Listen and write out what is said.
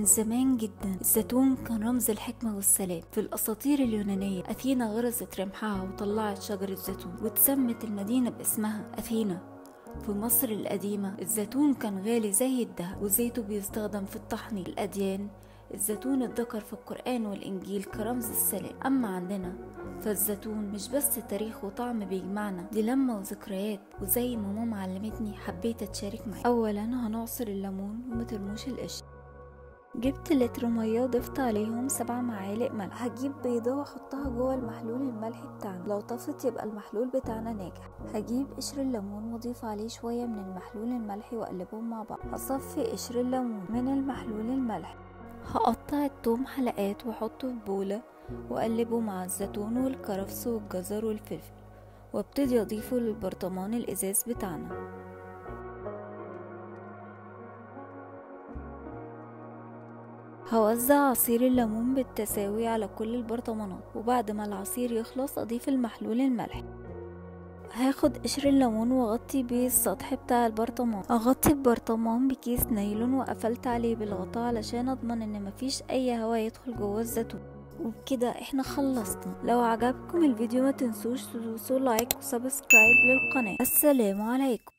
من زمان جدا الزيتون كان رمز الحكمة والسلام. في الأساطير اليونانية أثينا غرست رمحها وطلعت شجرة زيتون واتسمت المدينة باسمها أثينا. في مصر القديمة الزيتون كان غالي زي الدهب وزيته بيستخدم في التحنيط الأديان. الزيتون اتذكر في القرآن والإنجيل كرمز السلام. أما عندنا فالزيتون مش بس تاريخ وطعم بيجمعنا، دي لمة وذكريات، وزي ما ماما علمتني حبيت أتشارك معاك. أولا هنعصر الليمون ومترموش القشر. جبت لتر ميه وضفت عليهم 7 معالق ملح. هجيب بيضه واحطها جوه المحلول الملحي بتاعنا، لو طفت يبقى المحلول بتاعنا ناجح. هجيب قشر الليمون واضيف عليه شويه من المحلول الملحي واقلبهم مع بعض. هصفي قشر الليمون من المحلول الملحي. هقطع الثوم حلقات واحطه في بوله واقلبه مع الزيتون والكرفس والجزر والفلفل، وابتدي اضيفه للبرطمان الازاز بتاعنا. هوزع عصير الليمون بالتساوي على كل البرطمانات، وبعد ما العصير يخلص اضيف المحلول الملحي. هاخد قشر الليمون واغطي بيه السطح بتاع البرطمان. اغطي البرطمان بكيس نايلون وقفلت عليه بالغطاء علشان اضمن ان مفيش اي هواء يدخل جوه الزيتون. وبكده احنا خلصنا. لو عجبكم الفيديو ما تنسوش تدوسوا لايك وسبسكرايب للقناة. السلام عليكم.